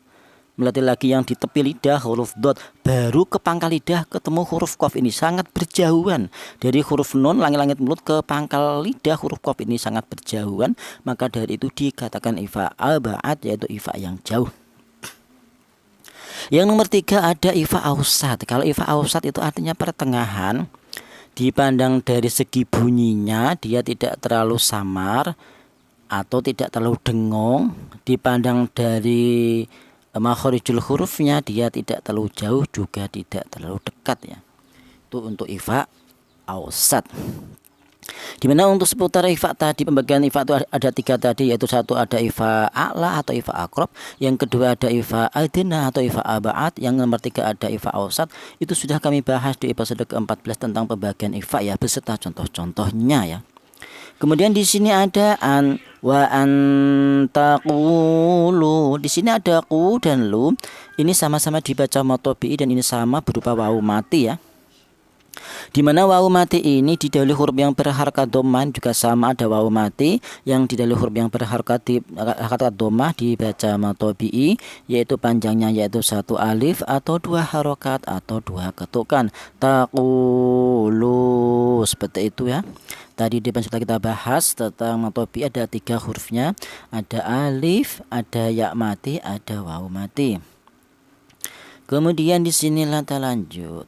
Melewati lagi yang di tepi lidah, huruf dot. Baru ke pangkal lidah ketemu huruf qaf ini, sangat berjauhan. Dari huruf nun langit-langit mulut ke pangkal lidah huruf qaf ini sangat berjauhan. Maka dari itu dikatakan ifa abad, yaitu ifa yang jauh. Yang nomor 3 ada ifa ausat. Kalau ifa ausat itu artinya pertengahan. Dipandang dari segi bunyinya dia tidak terlalu samar atau tidak terlalu dengung. Dipandang dari makharijul hurufnya dia tidak terlalu jauh juga tidak terlalu dekat ya. Itu untuk ifa ausat. Dimana untuk seputar ifa tadi, pembagian ifa itu ada 3 tadi, yaitu satu ada ifa a'la atau ifa akrob, yang kedua ada ifa adna atau ifa abad, yang nomor 3 ada ifa ausat. Itu sudah kami bahas di episode ke-14 tentang pembagian ifa ya, beserta contoh-contohnya ya. Kemudian di sini ada an wa antaqulu. Di sini ada ku dan lu. Ini sama-sama dibaca matobi dan ini sama berupa wawu mati ya. Di mana wawu mati ini didahului huruf yang berharakat dhammah juga sama ada wawu mati yang didahului huruf yang berharakat dhammah dibaca matobi, yaitu panjangnya yaitu 1 alif atau 2 harokat atau 2 ketukan. Taqulu, seperti itu ya. Tadi di sudah kita bahas tentang matobi ada 3 hurufnya, ada alif, ada ya mati, ada wawu mati. Kemudian di sinilah kita lanjut.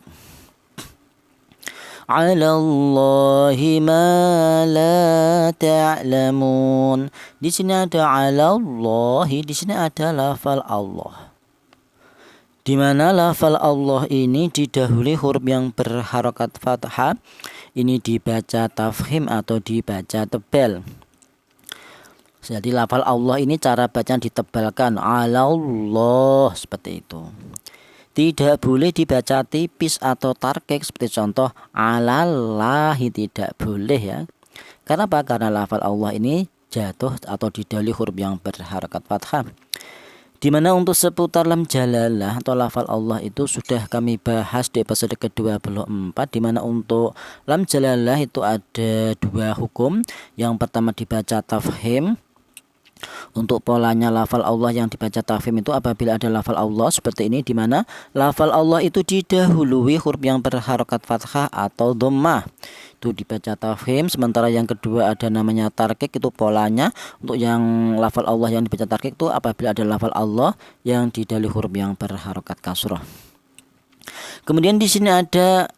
'Alallahi ma la ta'lamun. Di sini ada 'alallahi, di sini ada lafal Allah. Di mana lafal Allah ini didahului huruf yang berharokat fathah. Ini dibaca tafkhim atau dibaca tebal. Jadi lafal Allah ini cara bacaan ditebalkan, 'alallah, seperti itu. Tidak boleh dibaca tipis atau tarkik seperti contoh 'alallahi, tidak boleh ya. Karena apa? Karena lafal Allah ini jatuh atau didahului huruf yang berharokat fathah. Dimana untuk seputar lam jalalah atau lafal Allah itu sudah kami bahas di episode ke-24. Dimana untuk lam jalalah itu ada 2 hukum. Yang pertama dibaca tafhim. Untuk polanya lafal Allah yang dibaca tafhim itu apabila ada lafal Allah seperti ini, dimana lafal Allah itu didahului huruf yang berharokat fathah atau dhammah, itu dibaca tafhim. Sementara yang kedua ada namanya tarkik, itu polanya untuk yang lafal Allah yang dibaca tarkik itu apabila ada lafal Allah yang didahului huruf yang berharokat kasrah. Kemudian di sini ada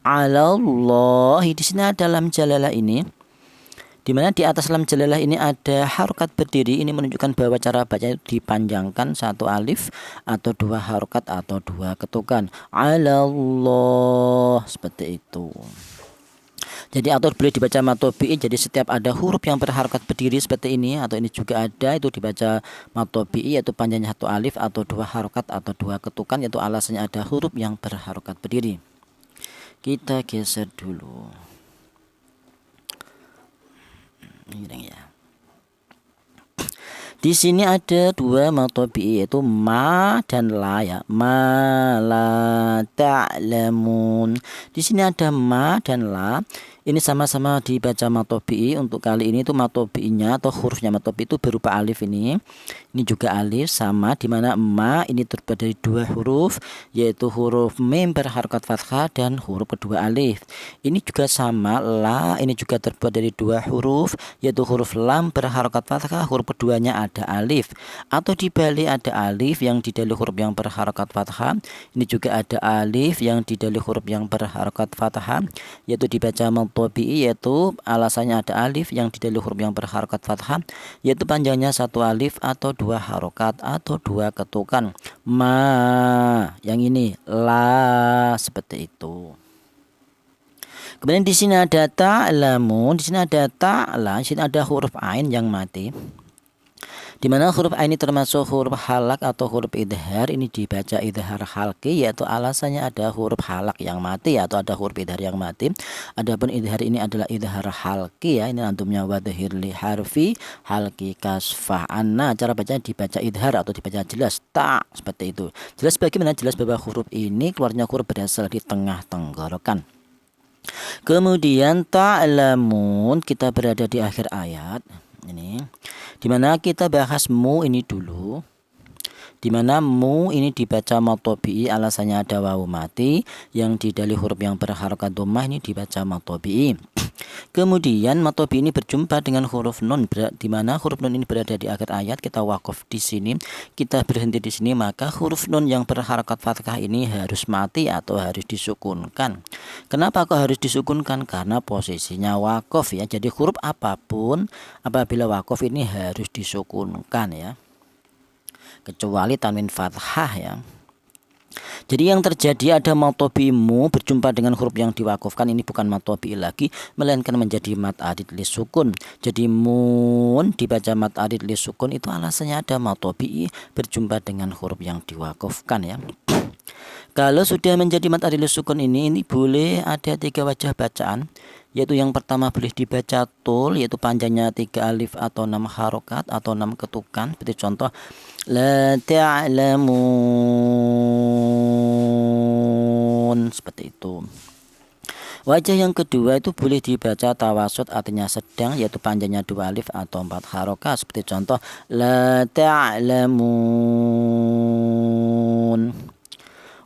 'alallahi, di sini ada lam jalalah ini, di mana di atas lam jalalah ini ada harokat berdiri. Ini menunjukkan bahwa cara baca itu dipanjangkan 1 alif atau 2 harokat atau 2 ketukan. 'Alallah, seperti itu. Jadi atau boleh dibaca matobi, jadi setiap ada huruf yang berharokat berdiri seperti ini, atau ini juga ada itu dibaca matobi, yaitu panjangnya 1 alif atau 2 harokat atau 2 ketukan, yaitu alasannya ada huruf yang berharokat berdiri. Kita geser dulu. Ini ya. Di sini ada dua mad tabi'i yaitu ma dan la ya. Ma la ta'lamun. Di sini ada ma dan la. Ini sama-sama dibaca mad tabi'i. Untuk kali ini itu mad tabi'inya atau hurufnya mad tabi'i itu berupa alif ini. Ini juga alif sama, dimana ma ini terbuat dari dua huruf yaitu huruf mim berharokat fathah dan huruf kedua alif. Ini juga sama, la ini juga terbuat dari dua huruf yaitu huruf lam berharokat fathah, huruf keduanya ada alif. Atau dibalik, ada alif yang didahului huruf yang berharokat fathah. Ini juga ada alif yang didahului huruf yang berharokat fathah, yaitu dibaca mad tabi'i, yaitu alasannya ada alif yang didahului huruf yang berharokat fathah, yaitu panjangnya satu alif atau dua harokat atau dua ketukan. Ma yang ini, la seperti itu. Kemudian di sini ada ta'lamun, di sini ada ta'la, di sini ada huruf ain yang mati. Di mana huruf ain ini termasuk huruf halak atau huruf idhar, ini dibaca idhar halki, yaitu alasannya ada huruf halak yang mati atau ada huruf idhar yang mati. Adapun idhar ini adalah idhar halki ya, ini antumnya wadhir li harfi halki kasfah anna. Cara bacanya dibaca idhar atau dibaca jelas ta, seperti itu. Jelas bagaimana? Jelas bahwa huruf ini keluarnya huruf berasal di tengah tenggorokan. Kemudian ta'lamun, kita berada di akhir ayat ini, dimana kita bahas mu ini dulu, dimana mu ini dibaca mad tabi'i, alasannya ada wawu mati yang didahului huruf yang berharokat dhammah, ini dibaca mad tabi'i. Kemudian mad tabi'i ini berjumpa dengan huruf nun, dimana huruf nun ini berada di akhir ayat, kita wakaf di sini, kita berhenti di sini, maka huruf nun yang berharokat fathah ini harus mati atau harus disukunkan. Kenapa kok harus disukunkan? Karena posisinya wakaf ya. Jadi huruf apapun apabila wakaf ini harus disukunkan ya, kecuali tanwin fathah ya. Jadi yang terjadi ada mad tabi'i mu berjumpa dengan huruf yang diwakafkan, ini bukan mad tabi'i lagi melainkan menjadi mad arid li sukun. Jadi mun dibaca mad arid li sukun, itu alasannya ada mad tabi'i berjumpa dengan huruf yang diwakafkan ya. Kalau sudah menjadi mad arid li sukun ini boleh ada tiga wajah bacaan, yaitu yang pertama boleh dibaca tul, yaitu panjangnya 3 alif atau 6 harokat atau 6 ketukan, seperti contoh la ta'lamun, seperti itu. Wajah yang kedua itu boleh dibaca tawasud, artinya sedang, yaitu panjangnya 2 alif atau 4 harokat, seperti contoh la ta'lamun.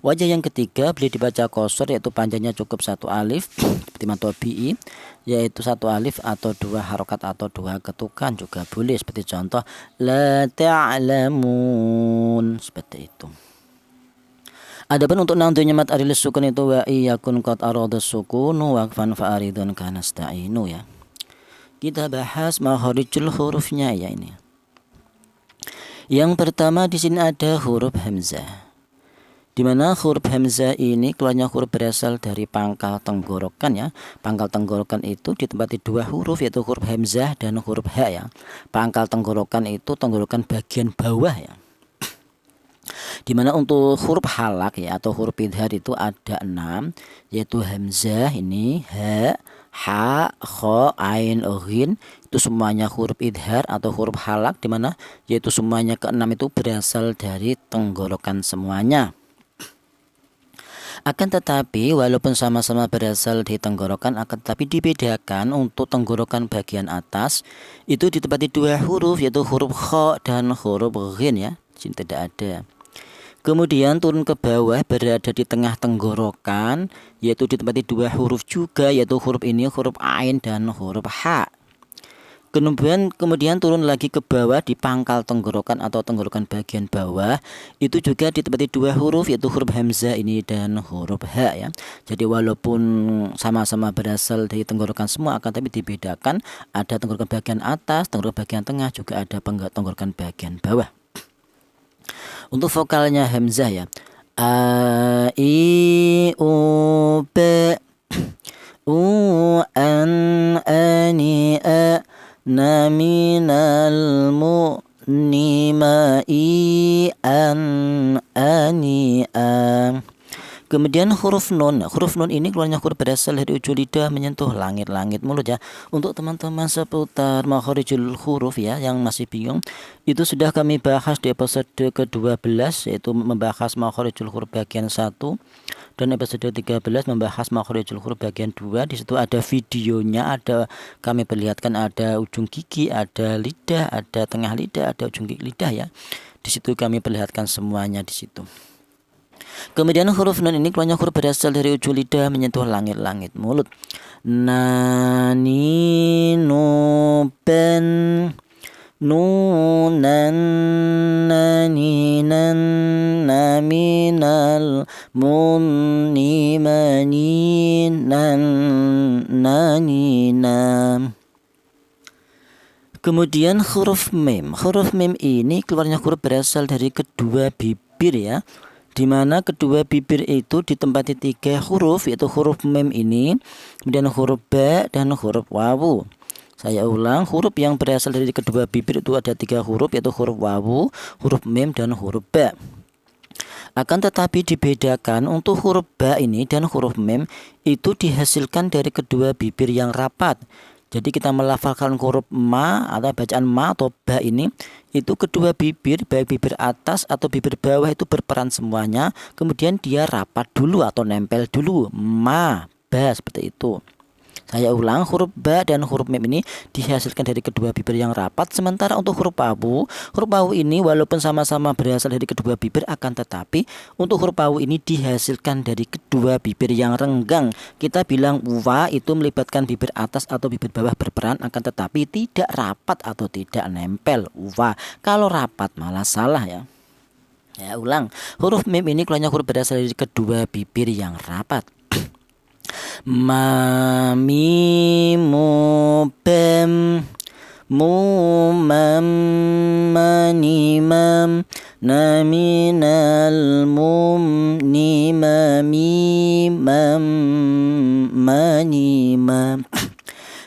Wajah yang ketiga boleh dibaca qasr, yaitu panjangnya cukup 1 alif seperti mad tabi'i, yaitu 1 alif atau 2 harokat atau 2 ketukan juga boleh, seperti contoh la ta'lamun, seperti itu. Adapun untuk nantunya mad arid li sukun itu wa iyakun qad arada sukunu waqfan fa aridun kanasta'inu ya. Kita bahas makharijul hurufnya ya ini. Yang pertama di sini ada huruf hamzah, di mana huruf hamzah ini keluarnya huruf berasal dari pangkal tenggorokan ya. Pangkal tenggorokan itu ditempati 2 huruf, yaitu huruf hamzah dan huruf ha ya. Pangkal tenggorokan itu tenggorokan bagian bawah ya. Dimana untuk huruf halak ya atau huruf idhar itu ada 6, yaitu hamzah ini, ha, ha, kha, ain, ghin, itu semuanya huruf idhar atau huruf halak, dimana yaitu semuanya ke-6 itu berasal dari tenggorokan semuanya. Akan tetapi walaupun sama-sama berasal di tenggorokan, akan tetapi dibedakan untuk tenggorokan bagian atas itu ditempati 2 huruf, yaitu huruf kha dan huruf ghin ya. Sini tidak ada. Kemudian turun ke bawah berada di tengah tenggorokan, yaitu ditempati 2 huruf juga, yaitu huruf ini huruf ain dan huruf ha. Kemudian turun lagi ke bawah di pangkal tenggorokan atau tenggorokan bagian bawah, itu juga ditempati 2 huruf, yaitu huruf hamzah ini dan huruf ha ya. Jadi walaupun sama-sama berasal dari tenggorokan semua, akan tapi dibedakan, ada tenggorokan bagian atas, tenggorokan bagian tengah, juga ada tenggorokan bagian bawah. Untuk vokalnya hamzah ya, a, i, u, b, u, an, ani, a, na, minal, mu, ni, ma, i, an, ani, a. Kemudian huruf nun. Huruf nun ini keluarnya huruf berasal dari ujung lidah menyentuh langit-langit mulut ya. Untuk teman-teman seputar makharijul huruf ya yang masih bingung, itu sudah kami bahas di episode ke-12, yaitu membahas makharijul huruf bagian 1, dan episode 13 membahas makharijul huruf bagian 2. Di situ ada videonya, ada kami perlihatkan ada ujung gigi, ada lidah, ada tengah lidah, ada ujung lidah ya. Di situ kami perlihatkan semuanya di situ. Kemudian huruf nun ini keluarnya huruf berasal dari ujung lidah menyentuh langit-langit mulut. Nani, nu, pen, nunan, nani, nan, naminal, munni, mani, nan, nani, nam. Kemudian huruf mim. Huruf mim ini keluarnya huruf berasal dari kedua bibir ya, di mana kedua bibir itu ditempati 3 huruf, yaitu huruf mim ini, kemudian huruf ba dan huruf wawu. Saya ulang, huruf yang berasal dari kedua bibir itu ada 3 huruf, yaitu huruf wawu, huruf mim, dan huruf ba. Akan tetapi dibedakan untuk huruf ba ini dan huruf mim itu dihasilkan dari kedua bibir yang rapat. Jadi kita melafalkan huruf ma atau bacaan ma atau ba ini, itu kedua bibir, baik bibir atas atau bibir bawah itu berperan semuanya, kemudian dia rapat dulu atau nempel dulu, ma, ba, seperti itu. Saya ulang, huruf ba dan huruf mim ini dihasilkan dari kedua bibir yang rapat, sementara untuk huruf wawu ini walaupun sama-sama berasal dari kedua bibir, akan tetapi untuk huruf wawu ini dihasilkan dari kedua bibir yang renggang. Kita bilang wa itu melibatkan bibir atas atau bibir bawah berperan, akan tetapi tidak rapat atau tidak nempel wa. Kalau rapat malah salah ya. Ya ulang, huruf mim ini keluarnya huruf berasal dari kedua bibir yang rapat. Ma, mi, mu, pem, mu, mam, mani, mam, na, mi, nal, mum, ni, ma, mi, mam, mani, mam.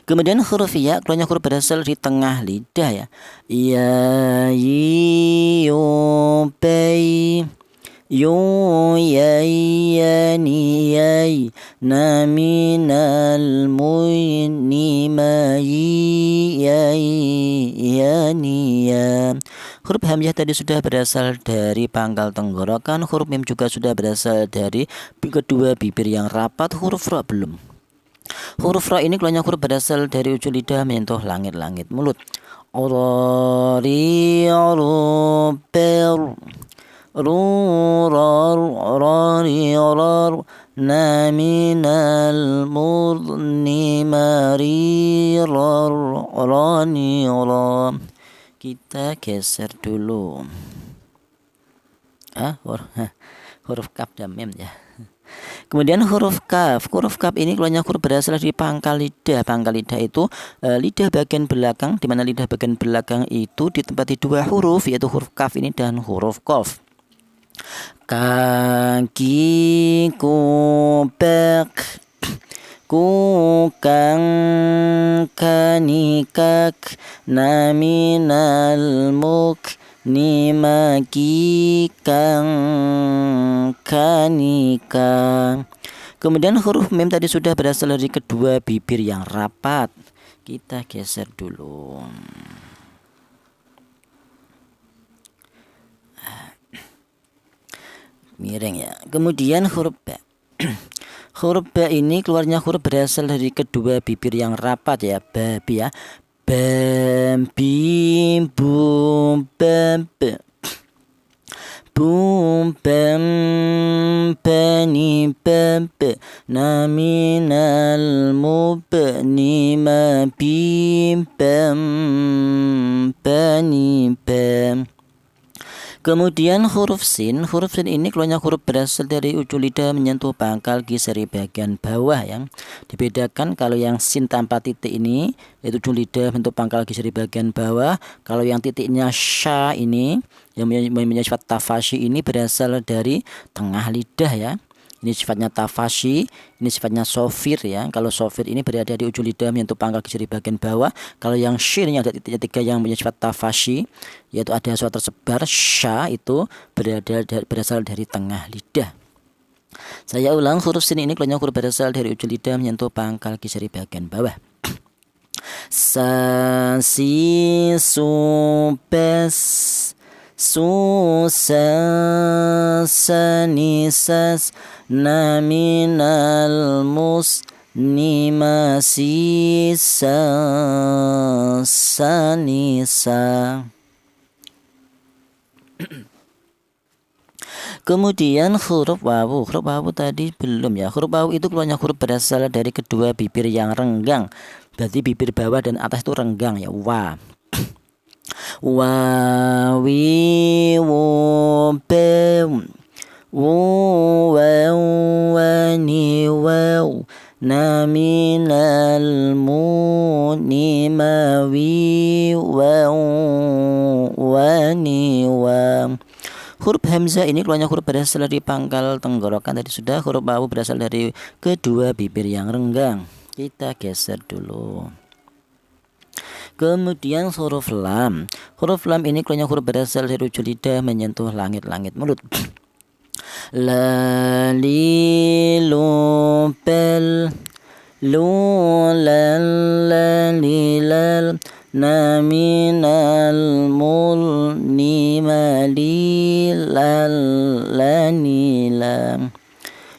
Kemudian huruf ya keluarnya huruf berasal di tengah lidah ya. Ya, yi, yo, pei, yu, yai, yani, yai, naminal, muni, mai, yai, yani, ya. Huruf hamzah tadi sudah berasal dari pangkal tenggorokan. Huruf mim juga sudah berasal dari kedua bibir yang rapat. Huruf ra belum. Huruf ra ini keluarnya huruf berasal dari ujung lidah menyentuh langit-langit mulut. Orari, oruper, rurar, rari, rar, naminal, murni, mari, rar, rani, ram. Kita geser dulu. Huruf kaf dan mim ya. Kemudian huruf kaf. Huruf kaf ini keluarnya huruf berasal dari pangkal lidah. Pangkal lidah itu lidah bagian belakang, di mana lidah bagian belakang itu ditempati 2 huruf, yaitu huruf kaf ini dan huruf qaf. Kaki, kubek, kukang, kanikak, naminal, muk, nimaki, kang, kanika. Kemudian huruf mim tadi sudah berasal dari kedua bibir yang rapat. Kita geser dulu. Miring ya. Kemudian huruf ba. Huruf ba ini keluarnya huruf berasal dari kedua bibir yang rapat ya. Babi ya. Bam, bim, bum, bam, bam. Bum, bam, bani, bam, bam. Naminal, mubni, ma, bim, bam, bani, bam. Kemudian huruf sin ini keluarnya huruf berasal dari ujung lidah menyentuh pangkal giseri bagian bawah yang dibedakan. Kalau yang sin tanpa titik ini yaitu ujung lidah menyentuh pangkal giseri bagian bawah. Kalau yang titiknya sya ini yang mempunyai sifat tafashi ini berasal dari tengah lidah ya. Ini sifatnya tafashi, ini sifatnya sofir ya. Kalau sofir ini berada di ujung lidah menyentuh pangkal giseri bagian bawah. Kalau yang shin yang ada titiknya 3 yang punya sifat tafashi, yaitu ada suara tersebar, sya itu berasal dari tengah lidah. Saya ulang, huruf sin ini keluarnya huruf berasal dari ujung lidah menyentuh pangkal kisari bagian bawah. Sa, si, su, pes, su, sa, sa, ni, sas, na, min, al, mus, ni, ma, si, sa, sa, ni, sa. Kemudian huruf wawu. Huruf wawu tadi belum ya. Huruf wawu itu keluarnya huruf berasal dari kedua bibir yang renggang. Berarti bibir bawah dan atas itu renggang ya. Wa. Wa, wi, wu, be, wu, wa, wa, ni, wa, na, min, al, mu, ni, ma, wi, wa, wa, ni, wa. Huruf hamzah ini keluarnya huruf berasal dari pangkal tenggorokan tadi sudah. Huruf wawu berasal dari kedua bibir yang renggang. Kita geser dulu. Kemudian huruf lam. Huruf lam ini keluarnya huruf berasal dari ujung lidah menyentuh langit-langit mulut. La, li, lu, pel, lu, lal, la, li, lal, na, min, al, mul, ni, ma, li, lal, la, ni, lam.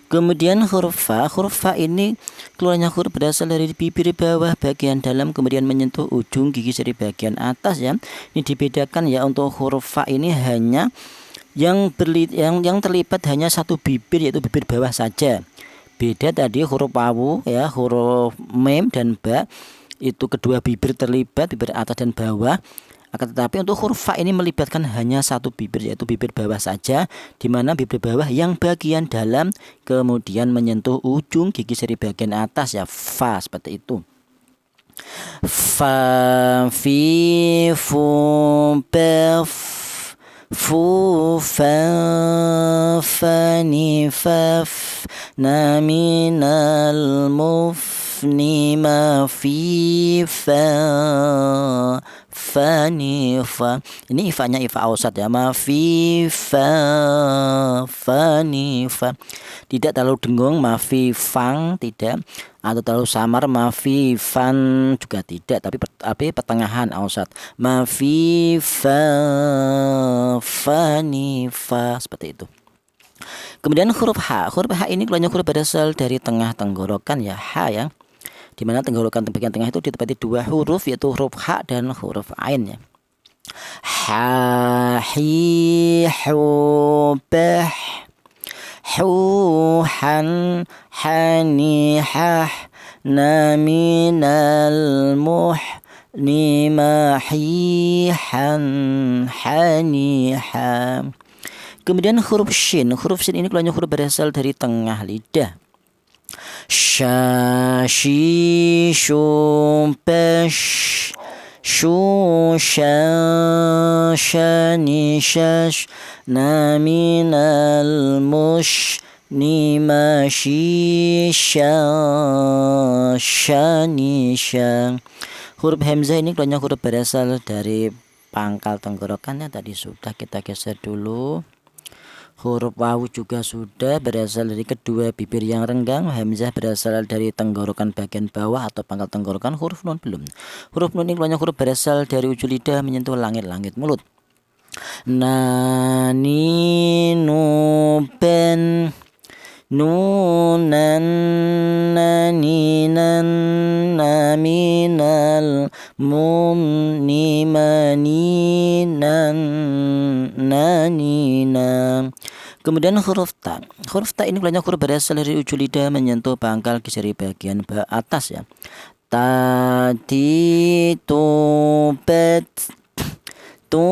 Kemudian huruf fa ini keluarnya huruf berasal dari bibir bawah bagian dalam kemudian menyentuh ujung gigi dari bagian atas ya. Ini dibedakan ya, untuk huruf fa ini hanya yang terlibat hanya satu bibir, yaitu bibir bawah saja. Beda tadi huruf wawu ya, huruf mem dan ba itu kedua bibir terlibat, bibir atas dan bawah. Akan tetapi untuk huruf fa ini melibatkan hanya satu bibir, yaitu bibir bawah saja, di mana bibir bawah yang bagian dalam kemudian menyentuh ujung gigi seri bagian atas ya, fa, seperti itu. Fa, fi, fu, pe, fu, fa, fa, ni, fa, na, min, al, muf, ni, ma, fi, fa, fa, ni, fa. Ini ifanya ifa ausat ya. Ma, fi, fa, ni, fa. Tidak terlalu dengung, ma, fi, fang, tidak. Atau terlalu samar, ma, fi, fan, juga tidak. Tapi pertengahan ausat. Ma, fi, fa, ni, fa. Seperti itu. Kemudian huruf H. Huruf H ini keluarnya huruf berasal dari tengah tenggorokan ya, H ya. Di mana tenggorokan bagian tengah itu ditempati dua huruf, yaitu huruf H dan huruf Ain ya. Ha, hi, hu, beh, hu, han, hani, hah, na, min, al, muh, ni, ma, hi, han, hani, ha. Kemudian huruf shin. Huruf shin ini keluarnya huruf berasal dari tengah lidah. Sha, shi, shu, pesh, shu, sha, sha, ni, shash, na, min, al, mush, ni, ma, shi, sha, sha, ni, sha. Huruf hamzah ini keluarnya huruf berasal dari pangkal tenggorokannya tadi sudah, kita geser dulu. Huruf wawu juga sudah berasal dari kedua bibir yang renggang. Hamzah berasal dari tenggorokan bagian bawah atau pangkal tenggorokan. Huruf nun belum. Huruf nun ini keluarnya huruf berasal dari ujung lidah menyentuh langit-langit mulut. Na, ni, nu, pen, nunan, naninan, naminal, mum, nimaninan, nanina. Kemudian huruf ta. Huruf ta ini keluarnya huruf berasal dari ujung lidah menyentuh pangkal kisari bagian atas ya. Ta, ti, tu, pet, tu,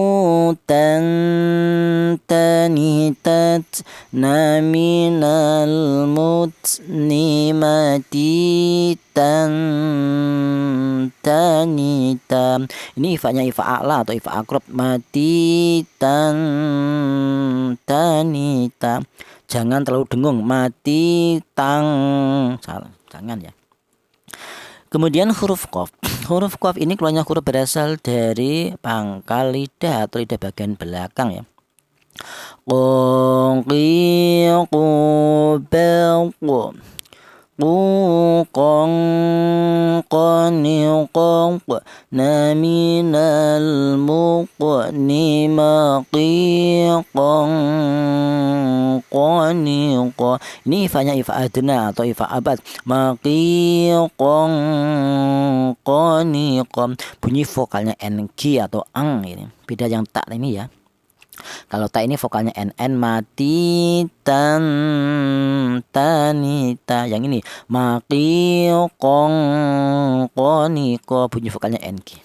tan, tani, tat, na, min, al, mut, ni, mati, tan, tani, tam. Ini ifanya ifa a'la atau ifa akrob. Mati, tan, tani, tam. Jangan terlalu dengung. Mati, tang. Salah, jangan ya. Kemudian huruf qaf. Huruf qaf ini keluarnya huruf berasal dari pangkal lidah atau lidah bagian belakang ya. naminal qaniqa. Ini ifanya ifa adna atau ifa abad. Maqiqan qaniqa. Bunyi vokalnya ng atau ang ini. Beda yang tak ini ya. Kalau tak ini vokalnya NN mati tanita. Yang ini maqiqon qoniqo, bunyi vokalnya NG.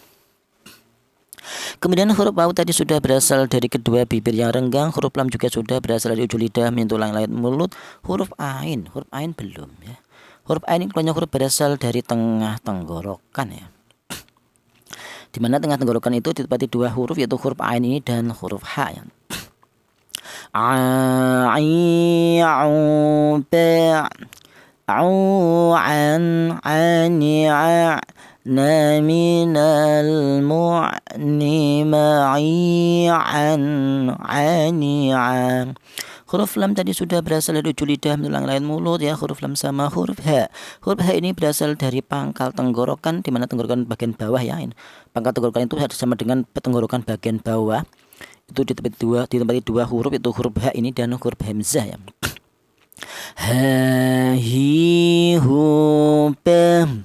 Kemudian huruf waw tadi sudah berasal dari kedua bibir yang renggang. Huruf lam juga sudah berasal dari ujung lidah menyentuh langit mulut. Huruf ain belum ya. Huruf ain ini keluarnya huruf berasal dari tengah tenggorokan ya. Di mana tengah tenggorokan itu ditempati dua huruf, yaitu huruf ain ini dan huruf ha ya. Huruf lam tadi sudah berasal dari ujung lidah menjelang lain mulut ya. Huruf lam sama huruf ha. Huruf ha ini berasal dari pangkal tenggorokan, di mana tenggorokan bagian bawah ya. Pangkal tenggorokan itu sama dengan tenggorokan bagian bawah. Itu ditempati dua huruf, itu huruf ha ini dan huruf hamzah ya. Ha hi hu pam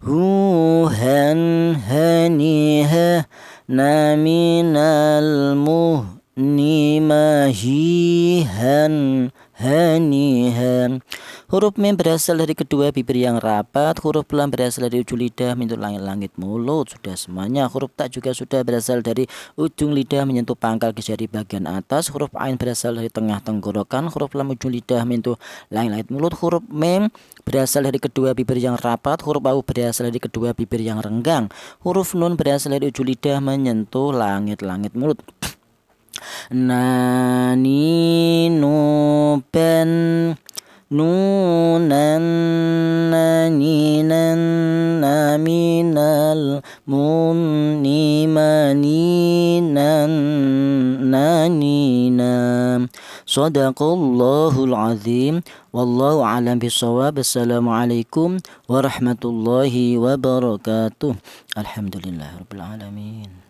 hu han hani ha na minal nimahihan hanihan. Huruf mim berasal dari kedua bibir yang rapat. Huruf lam berasal dari ujung lidah menyentuh langit mulut. Sudah semuanya. Huruf ta juga sudah berasal dari ujung lidah menyentuh pangkal jari bagian atas. Huruf ain berasal dari tengah tenggorokan. Huruf lam ujung lidah menyentuh langit mulut. Huruf mim berasal dari kedua bibir yang rapat. Huruf waw berasal dari kedua bibir yang renggang. Huruf nun berasal dari ujung lidah menyentuh langit mulut. Nani nupen nunan naninan naminal munimaninan naninam. Shadaqallahul azim. Wallahu a'lam bishawab. Assalamualaikum warahmatullahi wabarakatuh. Alhamdulillahirabbil alamin.